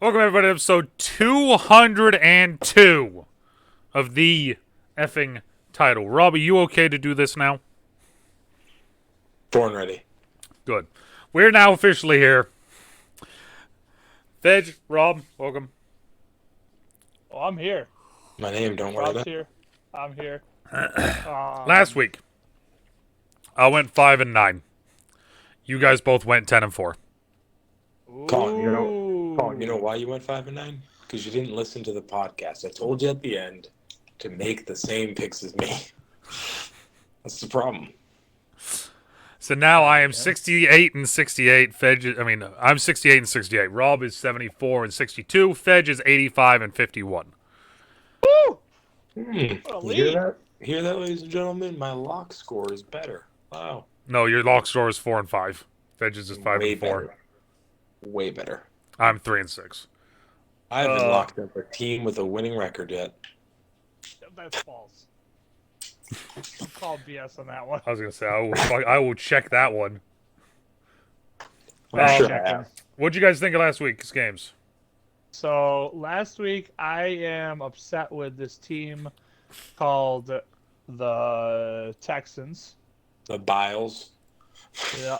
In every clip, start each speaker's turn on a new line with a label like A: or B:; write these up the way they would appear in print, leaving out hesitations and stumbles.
A: Welcome everybody to episode 202 of the effing title. Rob, are you okay to do this now?
B: Born ready.
A: Good. We're now officially here. Veg, Rob, welcome.
C: Oh, I'm here.
B: My name, don't worry
C: Rob's
B: about.
C: here. I'm here.
A: Last week, I went 5-9. You guys both went 10-4.
B: Colin, you
C: Ooh.
B: know why you went 5-9? Because you didn't listen to the podcast. I told you at the end to make the same picks as me. That's the problem.
A: So now I am 68 and 68. I'm 68 and 68. Rob is 74 and 62. Fedge is 85 and 51.
C: Woo!
B: You
C: What a
B: hear
C: lead.
B: that? Hear that, ladies and gentlemen? My lock score is better. Wow.
A: No, your lock score is 4 and 5. Fedge's is 5
B: Way
A: and 4.
B: better. Way better.
A: I'm 3 and 6.
B: I haven't locked up a team with a winning record yet.
C: That's false. I'm called BS on that one.
A: I was gonna say I will check that one.
B: I'm sure I
C: Checking.
B: have.
A: What'd you guys think of last week's games?
C: So last week I am upset with this team called the Texans.
B: The Biles.
C: Yeah.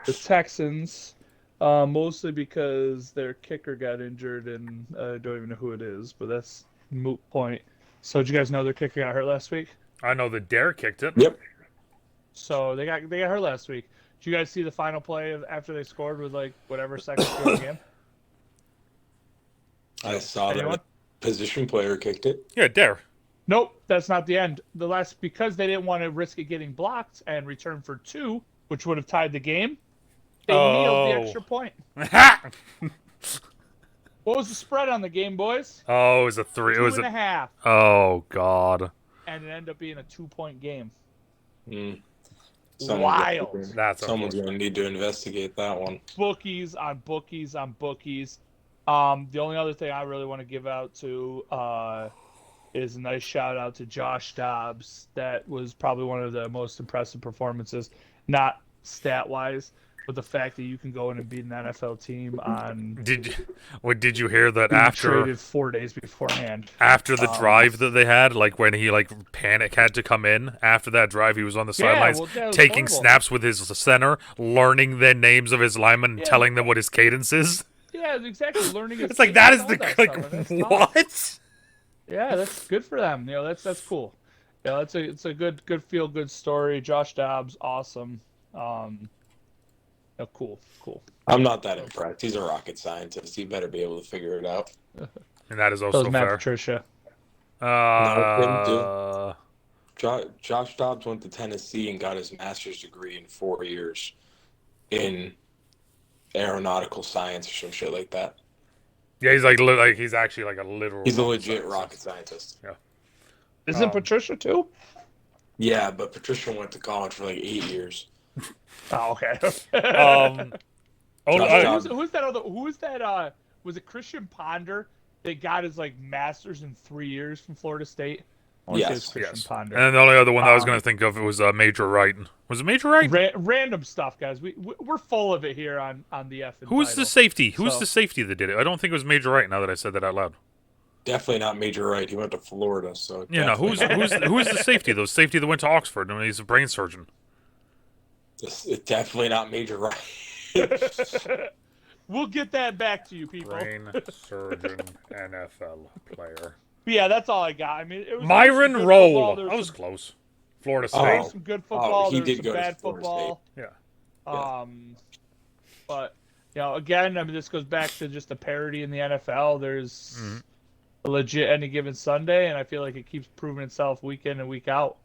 C: The Texans. Mostly because their kicker got injured and I don't even know who it is, but that's a moot point. So did you guys know their kicker got hurt last week?
A: I know that Dare kicked it.
B: Yep.
C: So they got hurt last week. Did you guys see the final play after they scored with like whatever seconds to go in the game?
B: I saw
C: Anyone?
B: that a position player kicked it.
A: Yeah, Dare.
C: Nope, that's not the end. Because they didn't want to risk it getting blocked and return for 2, which would have tied the game. They kneeled the extra point. What was the spread on the game, boys?
A: Oh, it was a 3. It was
C: 2.5,
A: Oh God.
C: and it ended up being a 2-point game.
B: Wild.
A: That's
B: Someone's
A: unfortunate.
B: going to need to investigate that one.
C: Bookies on bookies on bookies. The only other thing I really want to give out to is a nice shout out to Josh Dobbs. That was probably one of the most impressive performances, not stat wise, but the fact that you can go in and beat an NFL team on
A: Did you hear that
C: being
A: after
C: traded 4 days beforehand?
A: the drive that they had, like when he panic had to come in after that drive, he was on the sidelines
C: that was
A: taking
C: horrible.
A: snaps with his center, learning the names of his linemen, and
C: Yeah.
A: telling them what his cadence is.
C: Yeah, exactly. Learning his
A: It's like that is
C: all
A: the
C: that
A: like
C: stuff, and that's tough.
A: what?
C: Yeah, that's good for them. That's cool. Yeah, it's a good feel good story. Josh Dobbs, awesome. Cool.
B: I'm not that impressed. He's a rocket scientist. He better be able to figure it out.
A: And that is
C: That
A: also
C: was Matt
A: fair.
C: Patricia.
B: Josh Dobbs went to Tennessee and got his master's degree in 4 years in aeronautical science or some shit like that.
A: Yeah, he's he's actually like a literal.
B: He's a legit rocket scientist.
C: Isn't Patricia too?
B: Yeah, but Patricia went to college for like 8 years.
C: Oh, okay. Who's that other? Who is that? Was it Christian Ponder that got his like master's in 3 years from Florida State? I wanna say it's Christian Ponder.
A: And then the only other one that I was going to think of was Major Wright. Was it Major Wright?
C: Random stuff, guys. We're full of it here on the F.
A: Who's the safety? Who's the safety that did it? I don't think it was Major Wright. Now that I said that out loud.
B: Definitely not Major Wright. He went to Florida, so
A: Yeah, no. Who's the safety? The safety that went to Oxford. I mean, he's a brain surgeon.
B: It's definitely not Major Wright.
C: We'll get that back to you, people.
A: Brain surgeon NFL player.
C: But yeah, that's all I got. I mean, it was
A: Myron
C: some good
A: Roll.
C: football, there
A: That
C: was
A: was close. Florida
C: there
A: State.
C: was some good football.
B: he
C: There was
B: did
C: some
B: go to
C: bad
B: Florida
C: football.
A: Yeah.
C: But again, I mean, this goes back to just a parity in the NFL. There's a legit any given Sunday, and I feel like it keeps proving itself week in and week out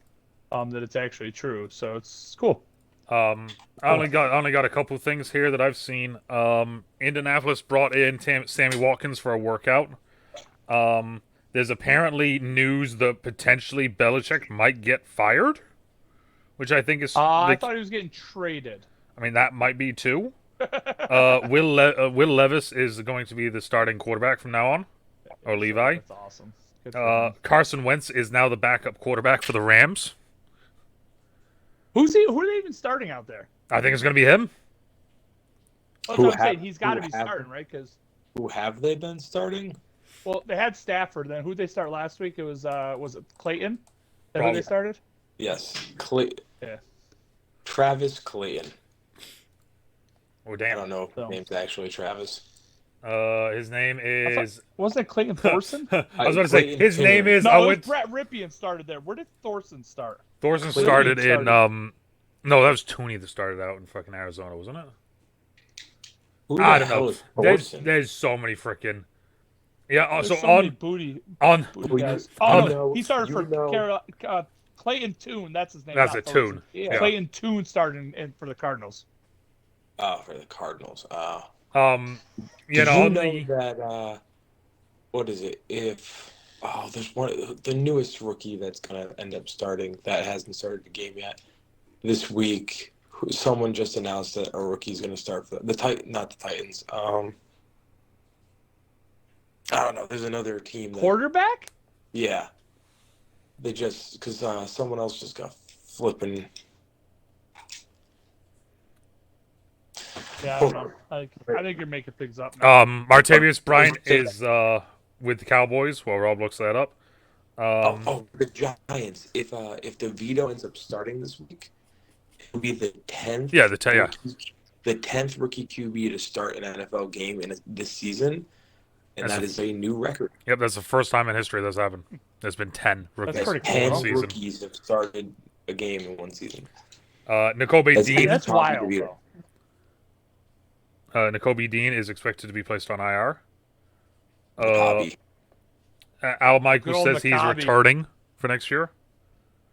C: that it's actually true. So it's cool.
A: I only got a couple things here that I've seen. Indianapolis brought in Sammy Watkins for a workout. There's apparently news that potentially Belichick might get fired, which I think is.
C: I thought he was getting traded.
A: I mean, that might be too. Will Levis is going to be the starting quarterback from now on, or Levi.
C: That's awesome. Good for him.
A: Carson Wentz is now the backup quarterback for the Rams.
C: Who are they even starting out there?
A: I think it's going to be him.
C: Well,
B: Who
C: that's what I'm saying.
B: have-
C: He's got to
B: who
C: be
B: have-
C: starting, right? Because
B: Who have they been starting?
C: Well, they had Stafford. Then who they start last week? It was it Clayton? Is that who
A: Probably.
C: they started?
B: Yes,
C: Yeah.
B: Travis Clayton.
A: Oh
B: I
A: damn.
B: don't know if his
C: So.
B: name's actually Travis.
A: His name
C: I thought,
A: is.
C: wasn't it Clayton Thorson?
A: I was about to say
B: Clayton
A: his name
B: Tune.
A: is.
C: No, it was Brett Ripien started there. Where did Thorson start?
A: Thorson
B: Clayton
A: started in
C: started.
A: No, that was Tooney that started out in fucking Arizona, wasn't it?
B: Who
A: I
B: the
A: don't know.
B: hell is Thorson?
A: There's so many freaking. Yeah.
C: There's
A: So
C: so many
A: on
C: booty
A: on
B: Well,
C: guys.
B: you
C: Oh no,
B: know,
C: he started
B: you
C: for
B: know.
C: Clayton Tune. That's his name.
A: that's
C: Not
A: a
C: Thorson.
A: Toon.
B: Yeah.
C: Clayton Tune started for the Cardinals.
B: Oh, for the Cardinals.
A: You
B: Did
A: know
B: you
A: on
B: know
A: the
B: that? What is it? There's the newest rookie that's gonna end up starting that hasn't started the game yet this week. Someone just announced that a rookie's gonna start for not the Titans. I don't know. There's another team that,
C: Quarterback?
B: yeah, they just because someone else just got flipping.
C: Yeah, I don't know. I think you're making things up now.
A: Martavius Bryant is with the Cowboys. While Rob looks that up.
B: The Giants. If DeVito ends up starting this week, it'll be the 10th.
A: Yeah,
B: The 10th rookie QB to start an NFL game in this season, and that is a new record.
A: Yep, that's the first time in history that's happened. There's been 10 rookies
C: That's pretty cool.
A: in one
B: 10
A: season.
B: rookies have started a game in one season.
A: N'Kobe Dean.
C: That's wild,
B: DeVito.
C: though.
A: N'Kobe Dean is expected to be placed on IR.
B: Maccabi.
A: Al Michaels
C: Good old
A: says he's
C: Maccabi.
A: returning for next year.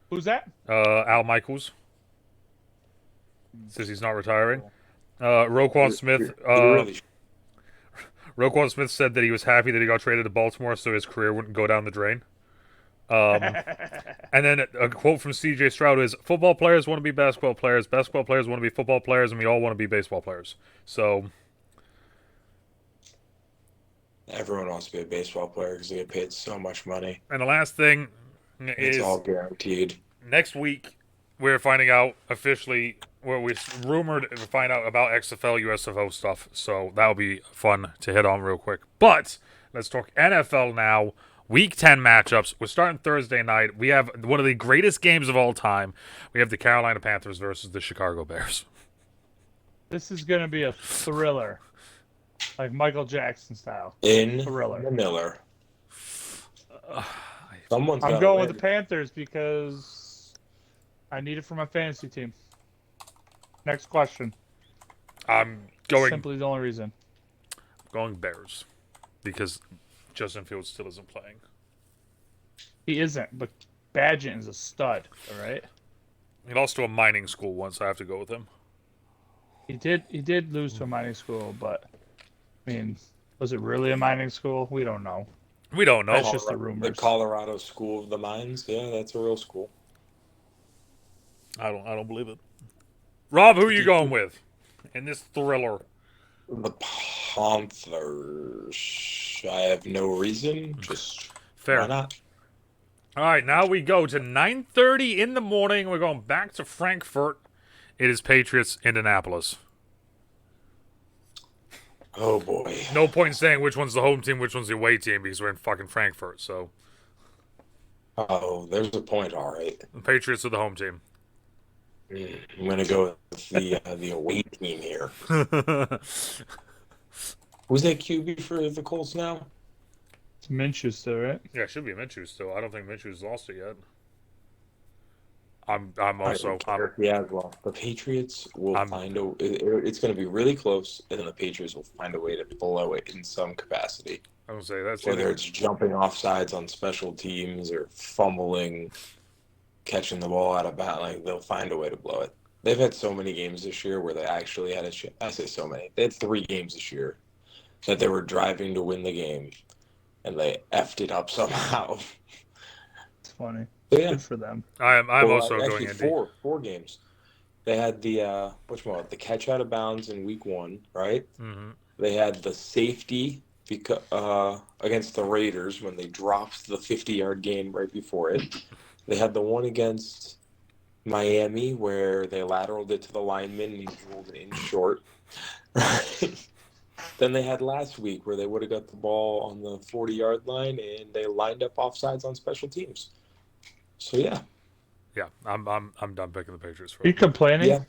C: Who's that?
A: Al Michaels says he's not retiring. Roquan Smith.
B: Really,
A: Roquan Smith said that he was happy that he got traded to Baltimore, so his career wouldn't go down the drain. And then a quote from C.J. Stroud is, "Football players want to be basketball players. Basketball players want to be football players, and we all want to be baseball players." So
B: everyone wants to be a baseball player because they get paid so much money.
A: and the last thing
B: It's
A: is
B: all guaranteed.
A: next week we're finding out officially where we rumored to find out about XFL, USFL stuff. So that'll be fun to hit on real quick. But let's talk NFL now. Week 10 matchups. We're starting Thursday night. We have one of the greatest games of all time. We have the Carolina Panthers versus the Chicago Bears.
C: This is gonna be a thriller, like Michael Jackson style.
B: In
C: Thriller.
B: the Miller. Someone's
C: I'm
B: gotta
C: going
B: win.
C: with the Panthers because I need it for my fantasy team. Next question.
A: I'm going
C: Simply the only reason.
A: Bears because Justin Fields still isn't playing.
C: He isn't, but Badgett is a stud. All right.
A: He lost to a mining school once. I have to go with him.
C: He did lose to a mining school, but I mean, was it really a mining school? We don't know.
A: We don't know.
C: That's just the rumors.
B: The Colorado School of the Mines. Yeah, that's a real school.
A: I don't believe it. Rob, who are you going with in this thriller?
B: The Panthers. I have no reason. Just
A: Fair.
B: why not?
A: All right, now we go to 9:30 in the morning. We're going back to Frankfurt. It is Patriots, Indianapolis.
B: Oh boy.
A: No point in saying which one's the home team, which one's the away team, because we're in fucking Frankfurt. So
B: Oh, there's a point. All right.
A: the Patriots are the home team.
B: I'm gonna go with the away team here. Who's that QB for the Colts now?
C: It's Minshew still, right?
A: Yeah, it should be Minshew still. I don't think Minshew's lost it yet. I'm also
B: Yeah, well, the Patriots will find a. It's going to be really close, and then the Patriots will find a way to blow it in some capacity.
A: I would say that's
B: Whether it's jumping off sides on special teams or fumbling, catching the ball out of bounds, like they'll find a way to blow it. They've had so many games this year where they actually had a chance. I say so many. They had 3 games this year that they were driving to win the game, and they effed it up somehow.
C: It's funny.
B: Yeah.
C: Good for them.
A: I'm also
B: actually
A: going Indy.
B: four games. They had the the catch out of bounds in week 1, right?
A: Mm-hmm.
B: They had the safety against the Raiders when they dropped the 50-yard gain right before it. They had the one against Miami where they lateraled it to the lineman and he rolled it in short. Right? than they had last week, where they would have got the ball on the 40-yard line and they lined up offsides on special teams. So yeah,
A: Yeah, I'm done picking the Patriots for
C: Are you
A: them.
C: complaining?
B: yeah.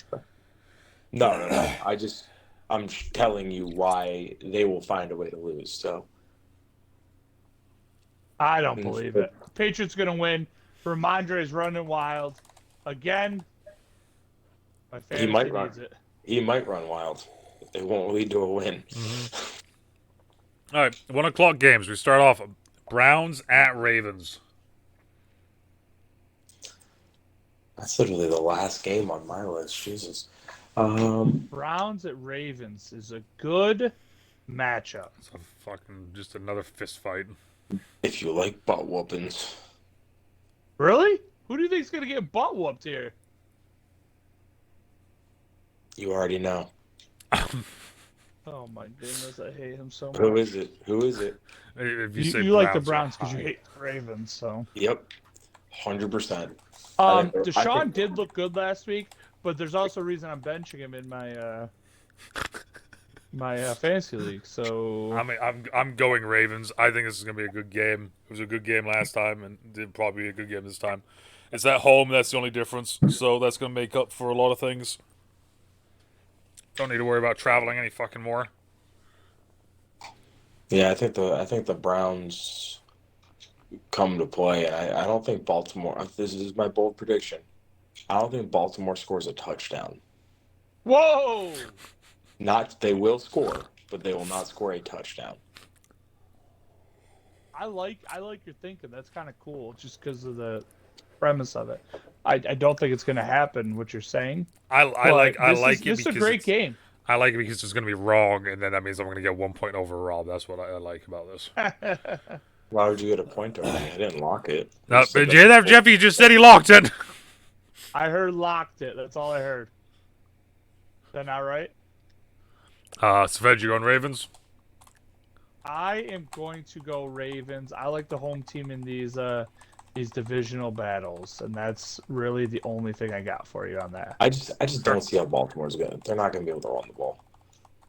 B: No, no, no. I'm telling you why they will find a way to lose. So
C: I don't
B: mm,
C: believe it. Patriots gonna win. Ramondre is running wild again. My
B: he
C: fantasy
B: might run.
C: needs it.
B: He might run wild. It won't lead to a win.
A: All right, 1 o'clock games. We start off Browns at Ravens.
B: That's literally the last game on my list. Jesus.
C: Browns at Ravens is a good matchup.
A: It's a fucking just another fist fight.
B: If you like butt whoopings,
C: Really? Who do you think's gonna get butt whooped here?
B: you already know.
C: Oh my goodness, I hate him so
B: Who
C: much.
B: is it? Who is it?
A: If you
C: You,
A: say
C: you like the
A: Browns,
C: Browns because you hate the Ravens, so.
B: Yep, 100%. I
C: Deshaun
B: think
C: did look good last week, but there's also a reason I'm benching him in my fantasy league. So
A: I mean, I'm going Ravens. I think this is gonna be a good game. It was a good game last time, and it'll probably be a good game this time. It's at home. That's the only difference. So that's gonna make up for a lot of things. Don't need to worry about traveling any fucking more.
B: yeah, I think the Browns come to play, and I don't think Baltimore. This is my bold prediction. I don't think Baltimore scores a touchdown.
C: whoa!
B: Not they will score, but they will not score a touchdown.
C: I like your thinking. That's kind of cool, just because of the premise of it. I don't think it's gonna happen. What you're saying.
A: I
C: But
A: like it
C: this is a
A: because
C: great game.
A: I like it because it's gonna be wrong, and then that means I'm gonna get 1 point overall. That's what I like about this.
B: Why would you get a point over me? I didn't lock it. You
A: No,
B: said
A: did you hear that, Jeff? You just said he locked it.
C: I heard locked it. That's all I heard. Is that not right?
A: Savage, you going Ravens?
C: I am going to go Ravens. I like the home team in these divisional battles, and that's really the only thing I got for you on that.
B: I just don't see how Baltimore's gonna. They're not gonna be able to run the ball.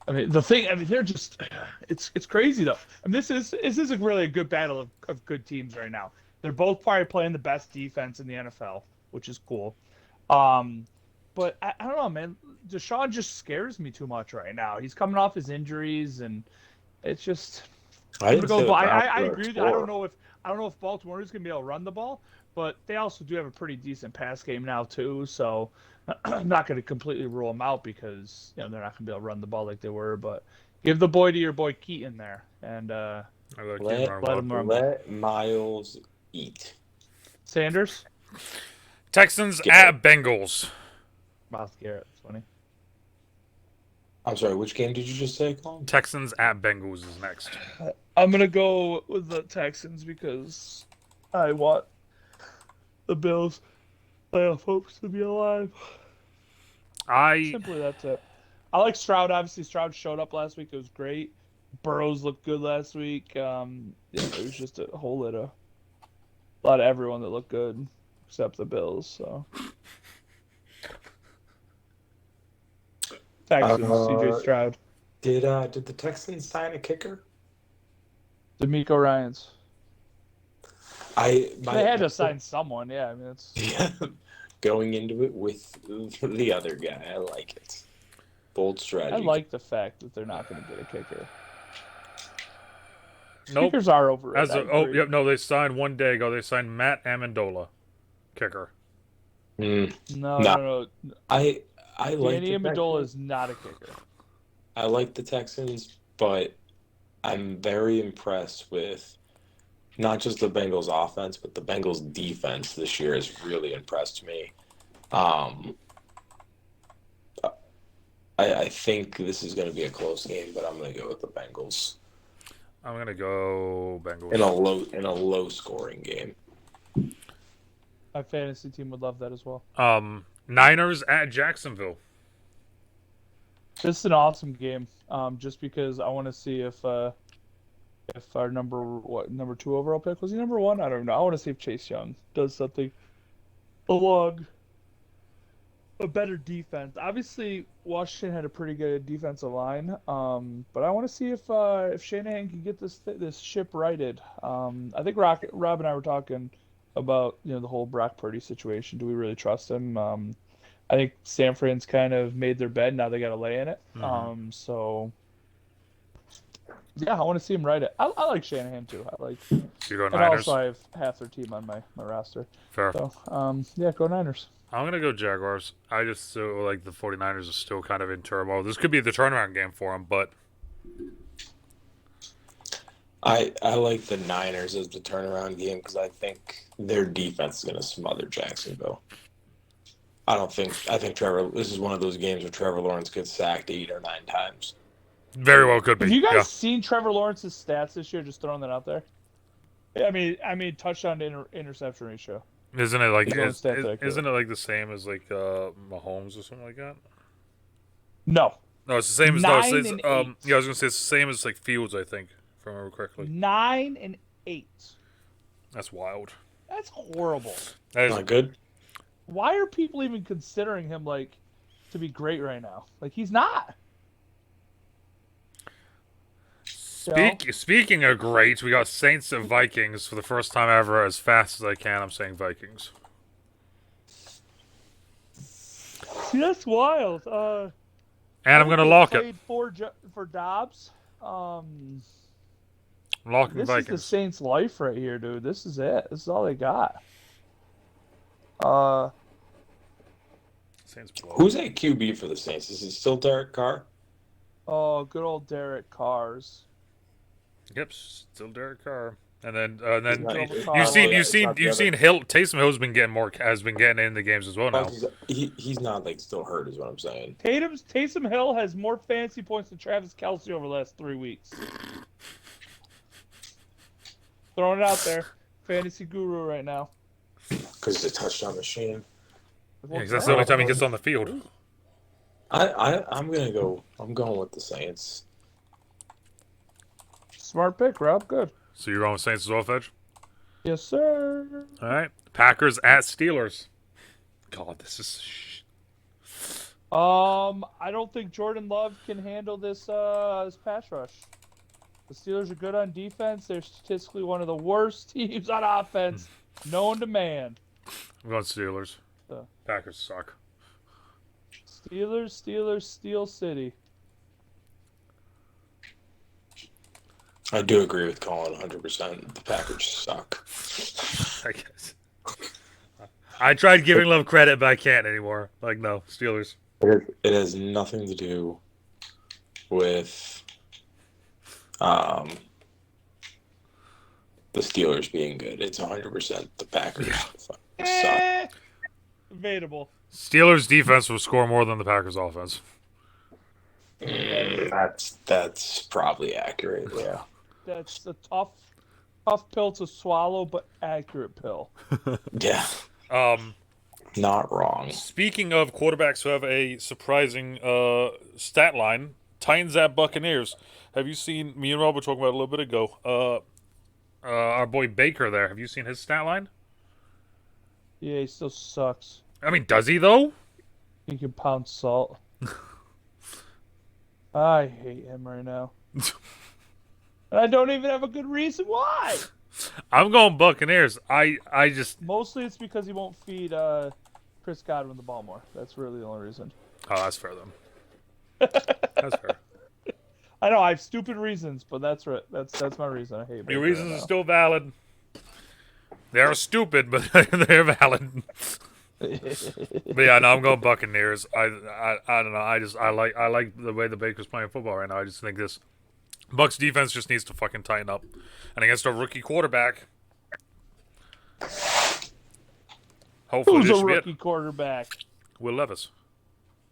C: I mean, they're just, it's crazy though. I mean, this is really a good battle of good teams right now. They're both probably playing the best defense in the NFL, which is cool. But I don't know, man. Deshaun just scares me too much right now. He's coming off his injuries, and it's just.
B: I
C: I'm
B: didn't
C: gonna
B: say
C: go.
B: the Browns
C: I
B: were
C: agree.
B: gonna
C: I
B: score.
C: don't know if Baltimore is gonna be able to run the ball, but they also do have a pretty decent pass game now too. So I'm not gonna completely rule them out because they're not gonna be able to run the ball like they were. But give the boy to your boy Keaton there, and
A: I like
B: Let
C: let him run.
B: let Miles eat.
C: Sanders,
A: Texans
B: Get
A: at Bengals.
C: Miles Garrett, it's funny.
B: I'm sorry. Which game did you just say, Colin?
A: Texans at Bengals is next.
C: I'm gonna go with the Texans because I want the Bills' playoff hopes to be alive. Simply that's it. I like Stroud. Obviously, Stroud showed up last week. It was great. Burrows looked good last week. Yeah, it was just a lot of everyone that looked good except the Bills. So Texans, CJ Stroud,
B: Did the Texans sign a kicker?
C: D'Amico Ryans.
B: They
C: They had to sign someone. Yeah, I mean it's.
B: Yeah, going into it with the other guy. I like it. Bold
C: I
B: strategy.
C: like the fact that they're not going to get a kicker.
A: Nope.
C: Kickers are overrated.
A: Yep, no, they signed 1 day ago. They signed Matt Amendola, kicker.
B: Mm,
C: No.
B: I like
C: Danny
B: the
C: Amendola
B: Texans.
C: is not a kicker.
B: I like the Texans, but I'm very impressed with not just the Bengals offense, but the Bengals defense this year has really impressed me. Um, I think this is going to be a close game, but I'm going to go with the Bengals
A: I'm gonna go Bengals.
B: in a low scoring game.
C: My fantasy team would love that as well.
A: Niners at Jacksonville.
C: This is an awesome game. Just because I want to see if our number 2 overall pick was he number 1? I don't know. I want to see if Chase Young does something along a better defense. Obviously, Washington had a pretty good defensive line. But I want to see if Shanahan can get this ship righted. I think Rob and I were talking about the whole Brock Purdy situation. Do we really trust him? I think San Fran's kind of made their bed. Now they got to lay in it. So yeah, I want to see him right it. I like Shanahan too. I like,
A: So you go
C: and
A: Niners?
C: also I have half their team on my roster.
A: Fair.
C: So yeah, go Niners.
A: I'm going to go Jaguars. I just feel like the 49ers are still kind of in turmoil. This could be the turnaround game for them, but
B: I like the Niners as the turnaround game because I think their defense is going to smother Jacksonville. I think Trevor. This is one of those games where Trevor Lawrence gets sacked 8 or 9 times.
A: very well could be.
C: Have you guys
A: Yeah.
C: seen Trevor Lawrence's stats this year? Just throwing that out there. I mean, touchdown to interception ratio.
A: Isn't it like
C: His own stats accurate.
A: isn't it like the same as like Mahomes or something like that?
C: No,
A: No, it's the same as
C: 9
A: it's,
C: and 8.
A: yeah, I was gonna say it's the same as like Fields, I think, if I remember correctly.
C: 9 and 8.
A: That's wild.
C: That's horrible.
A: That is
B: Not good.
C: Why are people even considering him to be great right now? Like he's not.
A: Speaking of great, we got Saints and Vikings for the first time ever. As fast as I can, I'm saying Vikings.
C: See, that's wild.
A: And I'm gonna lock it.
C: For Dobbs.
A: Locking
C: This
A: Vikings.
C: is the Saints' life right here, dude. This is it. This is all they got.
A: Saints blow.
B: Who's at QB for the Saints? Is it still Derek Carr?
C: Oh, good old Derek Carrs.
A: Yep, still Derek Carr. And then you've seen Hill. Taysom Hill's been getting in the games as well now.
B: He's not still hurt, is what I'm saying.
C: Taysom Hill has more fantasy points than Travis Kelce over the last 3 weeks. Throwing it out there, fantasy guru right now.
B: Because he's a touchdown machine.
A: Yeah, 'cause that's the only time he gets on the field.
B: I'm going with the Saints.
C: Smart pick, Rob. Good.
A: So you're going with Saints as well, Fedge?
C: Yes, sir.
A: All right. Packers at Steelers. God, this is.
C: I don't think Jordan Love can handle this pass rush. The Steelers are good on defense. They're statistically one of the worst teams on offense, known to man.
A: I'm going Steelers. Packers suck.
C: Steelers, Steel City.
B: I do agree with Colin 100%. The Packers suck.
A: I guess. I tried giving Love credit, but I can't anymore. Like, no, Steelers.
B: It has nothing to do with the Steelers being good. It's 100% the Packers suck.
C: Debatable.
A: Steelers defense will score more than the Packers offense.
B: That's probably accurate, yeah.
C: That's a tough pill to swallow, but accurate pill.
B: Yeah. Not wrong.
A: Speaking of quarterbacks who have a surprising stat line, Titans at Buccaneers. Have you seen, me and Rob were talking about it a little bit ago, our boy Baker there. Have you seen his stat line?
C: Yeah, he still sucks.
A: I mean, does he though?
C: He can pound salt. I hate him right now. And I don't even have a good reason why.
A: I'm going Buccaneers. I just...
C: Mostly it's because he won't feed Chris Godwin the ball more. That's really the only reason.
A: Oh, that's fair then. That's fair.
C: I know I have stupid reasons, but that's right. That's my reason. I hate.
A: Your reasons are still valid. They are stupid, but they're valid. But yeah, no, I'm going Buccaneers. I don't know. I like the way the Baker's playing football right now. I just think this Bucs defense just needs to fucking tighten up, and against a rookie quarterback. Hopefully,
C: Who's
A: this
C: a
A: should be
C: rookie
A: it.
C: quarterback?
A: Will Levis.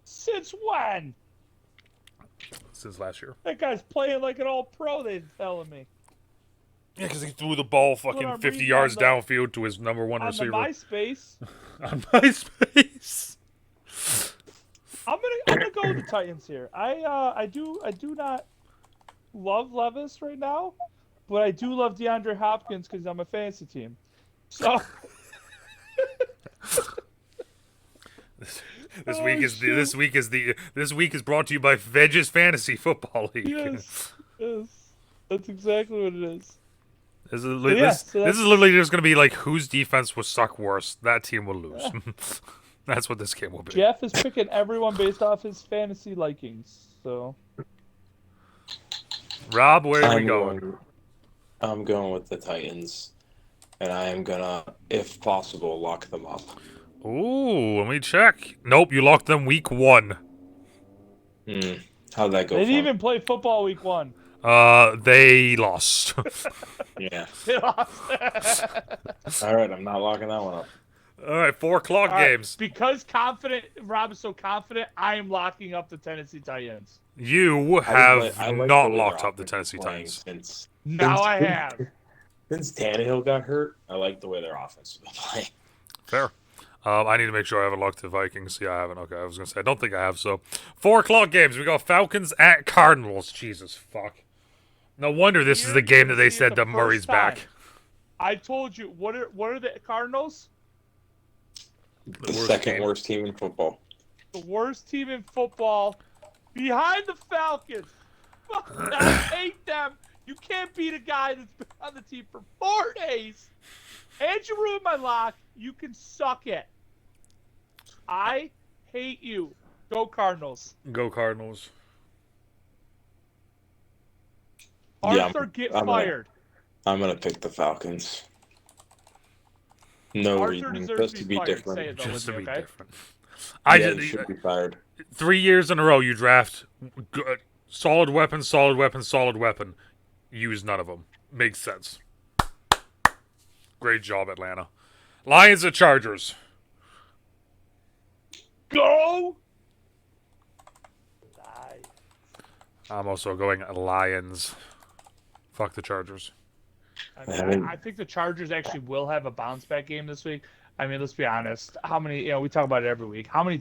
C: Since when?
A: Since last year.
C: That guy's playing like an all-pro. They're telling me.
A: Yeah, because he threw the ball fucking
C: I'm
A: 50
C: reading
A: yards
C: on the-
A: downfield to his number one
C: On the
A: receiver.
C: MySpace,
A: On MySpace.
C: I'm gonna go with the Titans here. I do not love Levis right now, but I do love DeAndre Hopkins because I'm a fantasy team. So
A: This
C: Oh,
A: week is
C: shit.
A: this week is brought to you by Vegas Fantasy Football League.
C: Yes, that's exactly what it is.
A: This is
C: So, yeah,
A: this,
C: so
A: this is literally just gonna be like whose defense will suck worse. That team will lose. That's what this game will be.
C: Jeff is picking everyone based off his fantasy likings. So,
A: Rob, where are we going?
B: I'm going with the Titans, and I am gonna, if possible, lock them up.
A: Ooh, let me check. Nope, you locked them week 1.
B: How'd that go?
C: they didn't even play football week 1.
A: They lost.
B: Yeah.
C: They lost.
B: All right, I'm not locking that one up.
A: All right, 4 o'clock
C: All right,
A: games.
C: because Rob is so confident, I am locking up the Tennessee Titans.
A: You have
B: I like
A: not
B: the way their
A: locked up the
B: offense
A: Tennessee
B: is playing
A: Titans.
C: Now I have.
B: Since Tannehill got hurt, I like the way their offense has been playing.
A: Fair. I need to make sure I haven't locked the Vikings. Yeah, I haven't. Okay, I was going to say, I don't think I have, so. 4 o'clock games. We got Falcons at Cardinals. Jesus, fuck. No wonder this is the game that they said that Murray's back.
C: I told you, what are the Cardinals?
B: The second worst team in football.
C: The worst team in football, behind the Falcons. Fuck, I hate them. You can't beat a guy that's been on the team for 4 days. And you ruined my lock. You can suck it. I hate you. Go Cardinals.
A: Go Cardinals.
C: Arthur, get fired.
B: I'm gonna pick the Falcons. No
C: Arthur
B: reason,
C: deserves
B: just to be
C: fired.
B: different.
C: Say it, though,
A: Just to
C: Lindsay,
A: be
C: okay?
A: different.
B: He should be fired.
A: 3 years in a row, you draft solid weapon, solid weapon, solid weapon. Use none of them. Makes sense. Great job, Atlanta. Lions at Chargers.
C: Go!
A: I'm also going Lions. Fuck the Chargers.
C: I think the Chargers actually will have a bounce back game this week. I mean, let's be honest. How many? We talk about it every week. How many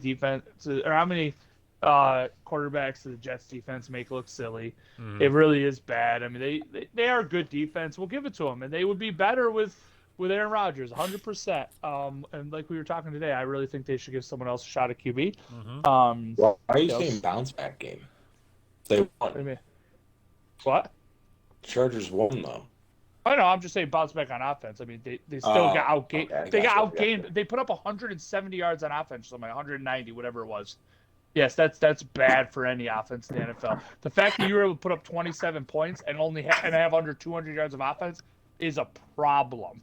C: quarterbacks does the Jets defense make look silly? It really is bad. I mean, they are a good defense. We'll give it to them, and they would be better with Aaron Rodgers, 100%. And like we were talking today, I really think they should give someone else a shot at QB.
B: Why are you saying bounce back game? They won.
C: What?
B: Chargers won though.
C: I know. I'm just saying bounce back on offense. I mean, they still got outgained.
B: Okay,
C: they got outgained. They put up 170 yards on offense, something like 190, whatever it was. Yes, that's bad for any offense in the NFL. The fact that you were able to put up 27 points and have under 200 yards of offense is a problem.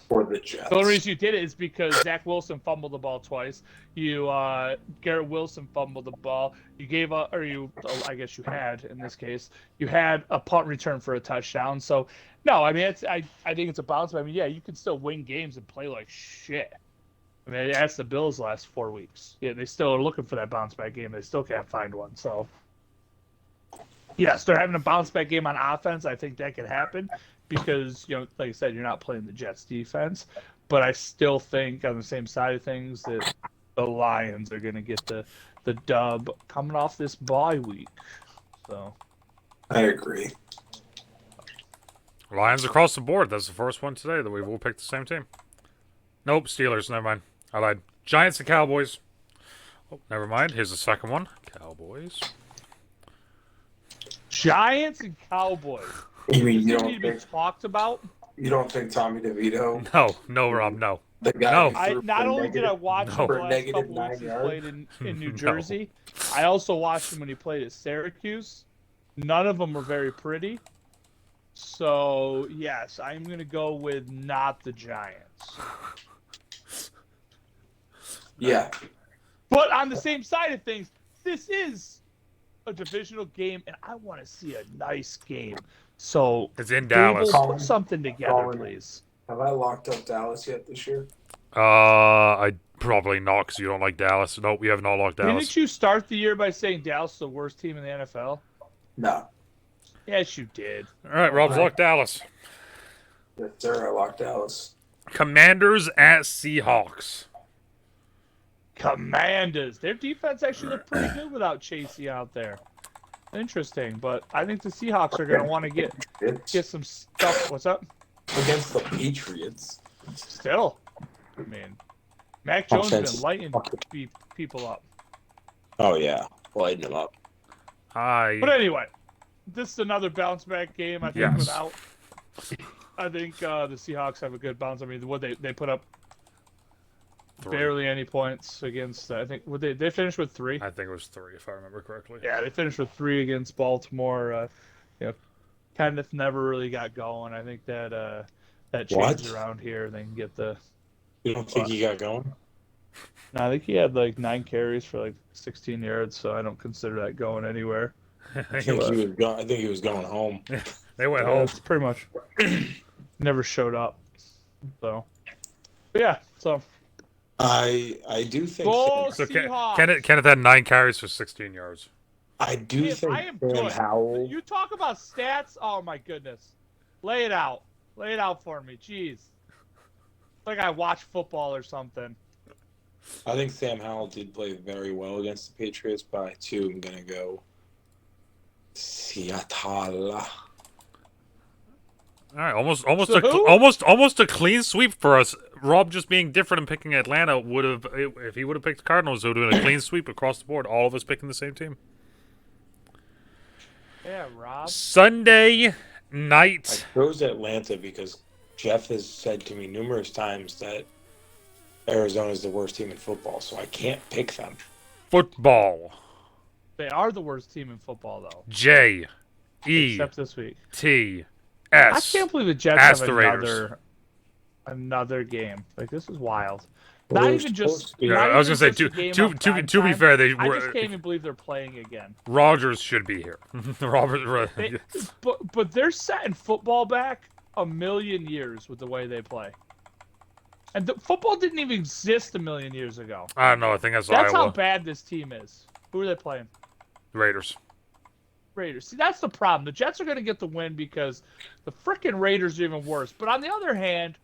B: For the Jets.
C: The only reason you did it is because Zach Wilson fumbled the ball twice. Garrett Wilson fumbled the ball. You gave up, I guess you had in this case, you had a punt return for a touchdown. So no, I mean I think it's a bounce. I mean, yeah, you can still win games and play like shit. I mean, ask the Bills last 4 weeks. Yeah, they still are looking for that bounce back game. They still can't find one. So yes, they're having a bounce back game on offense. I think that could happen. Because, like I said, you're not playing the Jets defense. But I still think, on the same side of things, that the Lions are going to get the dub coming off this bye week. So
B: I agree.
A: Lions across the board. That's the first one today that we've all picked the same team. Nope, Steelers. Never mind. I lied. Giants and Cowboys. Oh, never mind. Here's the second one. Cowboys.
C: Giants and Cowboys.
B: You mean
C: you don't need to be talked about?
B: You don't think Tommy DeVito?
A: No, Rob, no.
B: The guy
C: Not only did I watch him the last
B: negative
C: couple
B: 9
C: weeks he
B: yards?
C: played in New Jersey, I also watched him when he played at Syracuse. None of them were very pretty. So, yes, I'm going to go with not the Giants.
B: Yeah.
C: But on the same side of things, this is a divisional game, and I want to see a nice game. So
A: It's in Dallas.
C: Put something together, please.
B: Have I locked up Dallas yet this year?
A: I probably not because you don't like Dallas. Nope, we have not locked Dallas.
C: Didn't you start the year by saying Dallas is the worst team in the NFL?
B: No.
C: Yes, you did.
A: All right, Rob's locked Dallas.
B: Yes, sir. I locked Dallas.
A: Commanders at Seahawks.
C: Commanders. Their defense actually looked pretty good without Chasey out there. Interesting, but I think the Seahawks are going to want to get some stuff. What's up?
B: Against the Patriots.
C: Still, I mean, Mac Jones has
B: Offense.
C: been lighting people up.
B: Oh yeah, lighten them up.
C: But anyway, this is another bounce back game. I think
A: Yes.
C: I think the Seahawks have a good bounce. I mean, what they put up
A: 3.
C: barely any points against. I think they finished with 3.
A: I think it was 3 if I remember correctly.
C: Yeah, they finished with 3 against Baltimore. Kenneth never really got going. I think that changed around here. They can get the.
B: You don't think he got going?
C: No, I think he had like 9 carries for like 16 yards, so I don't consider that going anywhere.
B: I think he was going home.
A: They went home.
C: It's pretty much never showed up. So, but yeah. So
B: I do think.
C: Go
A: So
C: Seahawks!
A: Kenneth had 9 carries for 16 yards.
B: I do
C: If
B: think
C: I am
B: Sam
C: good.
B: Howell.
C: You talk about stats. Oh my goodness, lay it out. Lay it out for me. Jeez, it's like I watch football or something.
B: I think Sam Howell did play very well against the Patriots, but I too am gonna go Seattle.
A: All right, almost a clean sweep for us. Rob just being different and picking Atlanta would have, if he would have picked the Cardinals, it would have been a clean sweep across the board. All of us picking the same team.
C: Yeah, Rob.
A: Sunday night.
B: I chose Atlanta because Jeff has said to me numerous times that Arizona is the worst team in football, so I can't pick them.
A: Football.
C: They are the worst team in football, though.
A: J E
C: Except this week.
A: T
C: I
A: S.
C: can't believe the Jets
A: Ask
C: have
A: the Raiders.
C: another game. Like, this is wild.
B: Well,
C: Not
B: they're
C: even just.
B: supposed to be-
A: Yeah,
C: not
A: I was
C: even
A: gonna
C: just
A: say
C: a game
A: to
C: on prime
A: be
C: time.
A: fair, they
C: I
A: were.
C: just can't even believe they're playing again.
A: Rogers should be here. Robert.
C: But they're setting football back a million years with the way they play. And football didn't even exist a million years ago.
A: I don't know. I think that's
C: That's how
A: Iowa.
C: bad this team is. Who are they playing?
A: Raiders.
C: Raiders. See, that's the problem. The Jets are going to get the win because the frickin' Raiders are even worse. But on the other hand,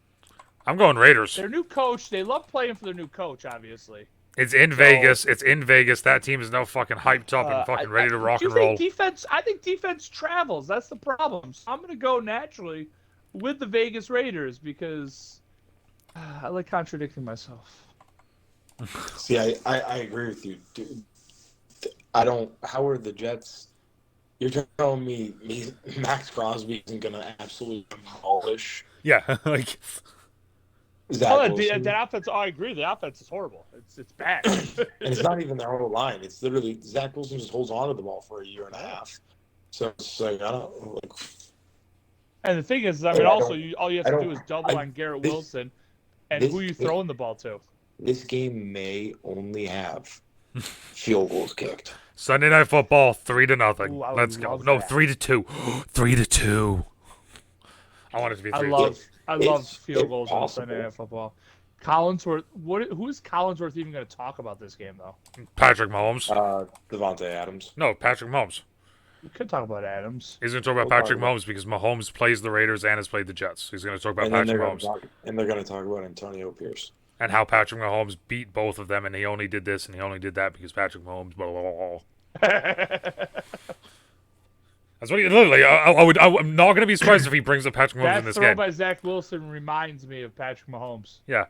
A: I'm going Raiders.
C: their new coach, they love playing for their new coach, obviously.
A: It's in Vegas. It's in Vegas. That team is now fucking hyped up and fucking ready to rock and roll.
C: I think defense travels. That's the problem. So I'm going to go naturally with the Vegas Raiders because I like contradicting myself.
B: See, I agree with you, dude. I don't. How are the Jets? You're telling me Max Crosby isn't going to absolutely demolish
A: Yeah, like
B: Zach Wilson?
C: That offense. I agree. The offense is horrible. It's bad.
B: And it's not even their whole line. It's literally Zach Wilson just holds on to the ball for a year and a half. So it's like I don't like.
C: And the thing is, I mean, also all you have to do is double on Garrett Wilson, and who you throwing the ball to.
B: This game may only have field goals kicked.
A: Sunday Night Football, 3-0.
C: Ooh, I
A: Let's go.
C: love
A: No,
C: that.
A: 3-2. 3-2. I want it to be 3-2.
C: I love field
B: it's
C: goals on
B: possible.
C: Sunday Night Football. Collinsworth, who is Collinsworth even going to talk about this game though?
A: Patrick Mahomes.
B: Devontae Adams.
A: No, Patrick Mahomes.
C: We could talk about Adams.
A: He's going to talk about
B: We'll
A: Patrick
B: talk about-
A: Mahomes because Mahomes plays the Raiders and has played the Jets. He's going to talk about
B: And then
A: Patrick
B: they're
A: Mahomes
B: going to talk about Antonio Pierce.
A: and how Patrick Mahomes beat both of them, and he only did this and he only did that because Patrick Mahomes. Blah blah blah. That's what he literally. I'm not going to be surprised if he brings up Patrick Mahomes
C: That
A: in this
C: throw
A: game.
C: by Zach Wilson reminds me of Patrick Mahomes.
A: Yeah.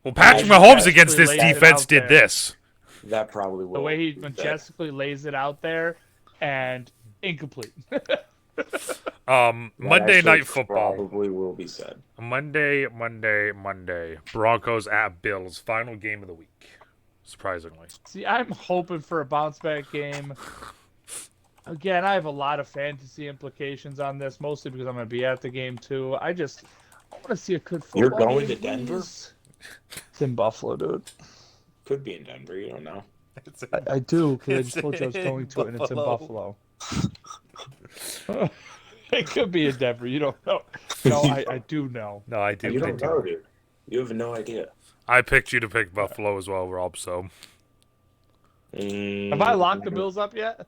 A: Well, Patrick
B: Yeah,
A: Mahomes
B: that's
A: against this
C: laid it
A: defense
C: out
A: did
C: there.
A: this.
B: That probably will.
C: The way he
B: be
C: majestically lays it out there, and incomplete.
B: That
A: Monday
B: actually
A: Night Football.
B: probably will be said.
A: Monday. Broncos at Bills. Final game of the week. Surprisingly.
C: See, I'm hoping for a bounce back game. Again, I have a lot of fantasy implications on this, mostly because I'm going to be at the game too. I want to see a good football
B: You're going
C: game,
B: to Denver?
C: please. It's in Buffalo, dude.
B: Could be in Denver. You don't know.
C: I do, because I
A: It's
C: just told you I was
A: in
C: going to it, and it's in
A: Buffalo.
C: Buffalo. It could be in Denver. You don't know. No, I do know.
A: No, I do.
B: You don't
A: pick
B: know, dude. You have no idea.
A: I picked you to pick Buffalo as well, Rob. So
C: Have I locked the Bills up yet?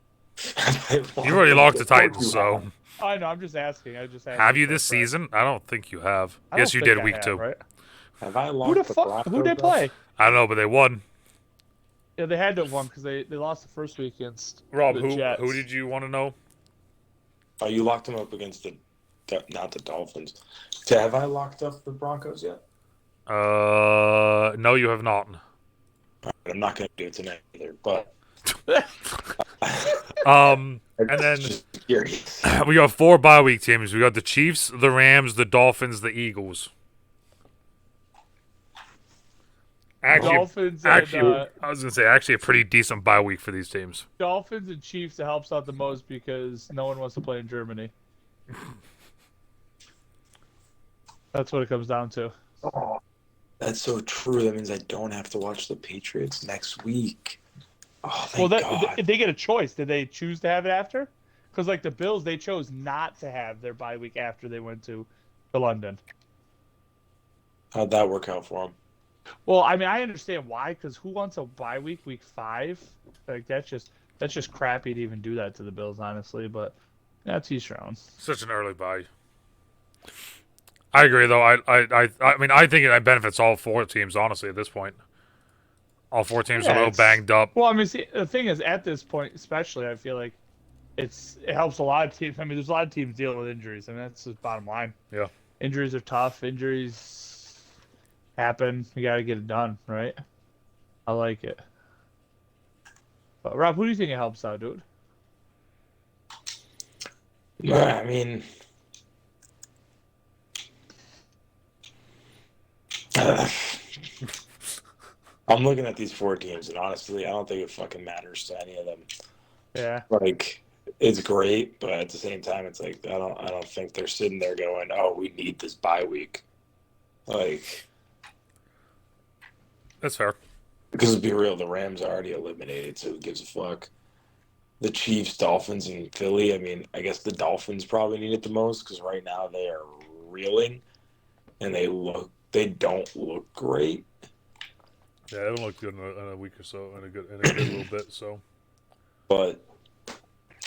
A: you already locked the Titans. So
C: I know. I'm just asking.
A: have you this season? I don't think you have.
C: I
A: Yes,
C: don't
A: you
C: think
A: did
C: I
A: week
C: have,
A: 2.
C: Right?
B: Have I
C: Who
B: lost
C: the
B: the
C: fuck?
B: Broncos
C: Who they
B: up?
C: play?
A: I don't know, but they won.
C: Yeah, they had to have won because they lost the first week against
A: Rob,
C: the
A: who
C: Jets.
A: did you want to know?
B: Oh, you locked them up against not the Dolphins. So have I locked up the Broncos yet?
A: No, you have not.
B: I'm not going to do it tonight either, but
A: And
B: I'm
A: then
B: just curious.
A: we got 4 bye week teams. We got the Chiefs, the Rams, the Dolphins, the Eagles.
C: Dolphins
A: actually,
C: and
A: I was gonna say actually a pretty decent bye week for these teams.
C: Dolphins and Chiefs, it helps out the most because no one wants to play in Germany. That's what it comes down to.
B: Oh, that's so true. That means I don't have to watch the Patriots next week. Oh, thank God.
C: They get a choice. Did they choose to have it after? Because like the Bills, they chose not to have their bye week after they went to London.
B: How'd that work out for them?
C: Well, I mean, I understand why. Because who wants a bye week 5? Like that's just crappy to even do that to the Bills, honestly. But that's each your own.
A: Such an early bye. I agree, though. I mean, I think it benefits all 4 teams. Honestly, at this point, all 4 teams are a little banged up.
C: Well, I mean, see, the thing is, at this point, especially, I feel like it helps a lot of teams. I mean, there's a lot of teams dealing with injuries. I mean, that's the bottom line.
A: Yeah.
C: Injuries are tough. Injuries happen. You got to get it done, right? I like it. But Rob, who do you think it helps out, dude?
B: Yeah, I mean, I'm looking at these 4 teams, and honestly, I don't think it fucking matters to any of them.
C: Yeah.
B: Like, it's great, but at the same time, it's like I don't think they're sitting there going, "Oh, we need this bye week." Like,
A: that's fair.
B: Because to be real, the Rams are already eliminated, so who gives a fuck? The Chiefs, Dolphins, and Philly. I mean, I guess the Dolphins probably need it the most because right now they are reeling, and they don't look great.
A: Yeah, they haven't looked good in a week or so, in a good little bit. So,
B: but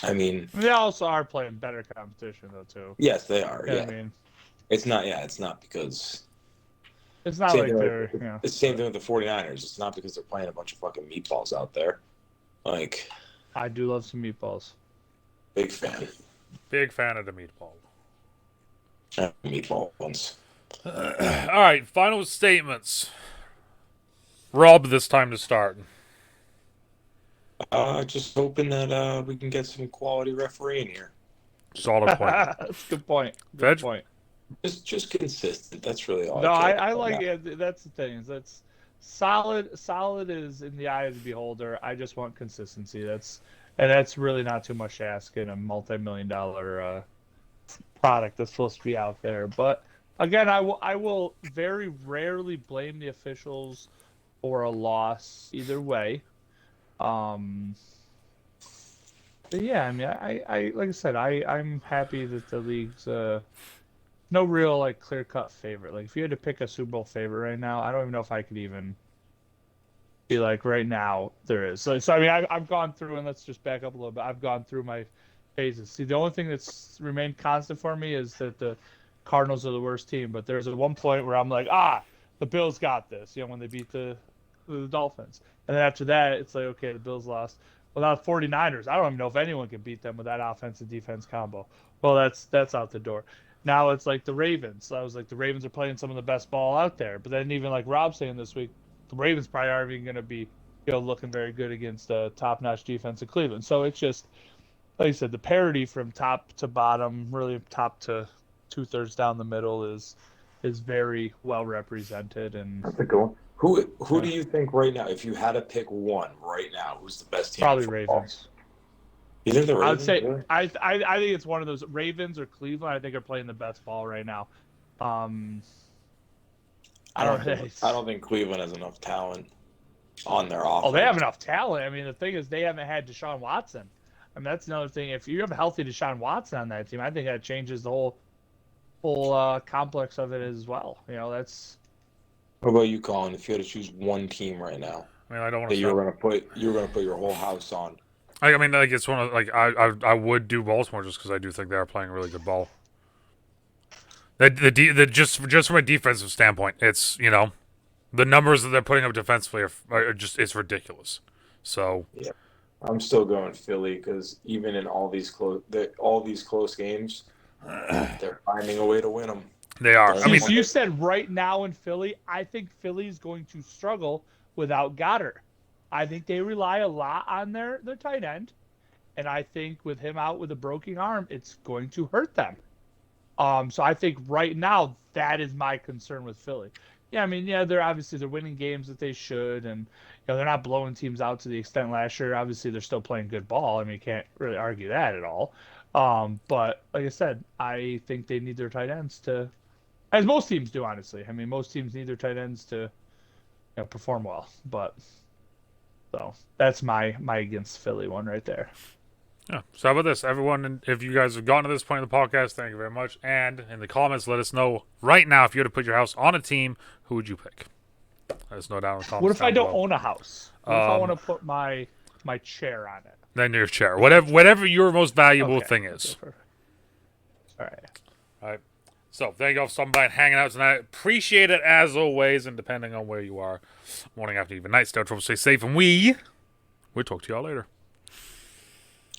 B: I mean,
C: they also are playing better competition though too.
B: Yes, they are. Yeah,
C: I mean,
B: it's not. Yeah, it's not because
C: it's not like they're.
B: It's the same thing with the 49ers. It's not because they're playing a bunch of fucking meatballs out there. Like,
C: I do love some meatballs.
B: Big fan.
A: Big fan of the meatball.
B: Meatball ones.
A: All right, final statements. Rob, this time to start.
B: Just hoping that we can get some quality refereeing here.
A: Solid point.
C: That's a good point.
A: Good
C: point.
B: Just consistent. That's really all.
C: No, I like it. That's the thing. That's solid. Solid is in the eye of the beholder. I just want consistency. That's really not too much to ask in a multi-million-dollar product that's supposed to be out there. But again, I will very rarely blame the officials for a loss either way. But yeah, I mean, I like I said, I'm happy that the league's no real like clear cut favorite. Like if you had to pick a Super Bowl favorite right now, I don't even know if I could even be like right now there is. So I mean, I've gone through, and let's just back up a little bit. I've gone through my phases. See, the only thing that's remained constant for me is that the Cardinals are the worst team. But there's at one point where I'm like, the Bills got this. You know, when they beat the Dolphins. And then after that, it's like, okay, the Bills lost. Well, now the 49ers, I don't even know if anyone can beat them with that offense and defense combo. Well, that's out the door. Now it's like the Ravens. I was like, the Ravens are playing some of the best ball out there. But then even like Rob saying this week, the Ravens probably aren't even going to be, looking very good against a top-notch defense in Cleveland. So it's just, like you said, the parity from top to bottom, really top to 2/3 down the middle is very well represented. And
B: that's a good one. Who do you think right now, if you had to pick one right now, who's the best team?
C: Probably Ravens.
B: You think the Ravens?
C: I would say
B: really?
C: I think it's one of those Ravens or Cleveland. I think are playing the best ball right now. I
B: don't think Cleveland has enough talent on their offense.
C: Oh, they have enough talent. I mean, the thing is, they haven't had Deshaun Watson. I mean, that's another thing. If you have a healthy Deshaun Watson on that team, I think that changes the whole complex of it as well. That's.
B: What about you, Colin? If you had to choose one team right now,
A: I mean, I don't want
B: that
A: to.
B: you're gonna put your whole house on.
A: I mean, like it's one of like I would do Baltimore just because I do think they are playing really good ball. Just from a defensive standpoint, it's the numbers that they're putting up defensively are just it's ridiculous. So
B: yeah, I'm still going Philly because even in all these close games, they're finding a way to win them.
A: They are.
C: I mean, so you said right now in Philly, I think Philly's going to struggle without Goddard. I think they rely a lot on their tight end, and I think with him out with a broken arm, it's going to hurt them. So I think right now that is my concern with Philly. Yeah, I mean, yeah, they're winning games that they should, and they're not blowing teams out to the extent last year. Obviously, they're still playing good ball. I mean, you can't really argue that at all. But like I said, I think they need their tight ends to, as most teams do, honestly. I mean, most teams need their tight ends to perform well. But so that's my against Philly one right there.
A: Yeah. So how about this, everyone? If you guys have gotten to this point in the podcast, thank you very much. And in the comments, let us know right now if you had to put your house on a team, who would you pick? Let us know down in the comments.
C: What if I don't
A: below.
C: own a house? What if I want to put my chair on it?
A: Then your chair, whatever your most valuable thing is.
C: Okay, all right.
A: All right. So thank you all for stopping by and hanging out tonight. Appreciate it as always, and depending on where you are, morning, afternoon, even night, stay out of trouble, stay safe, and we'll talk to y'all later.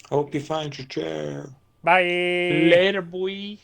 B: Hope you find your chair.
A: Bye.
C: Later, boy.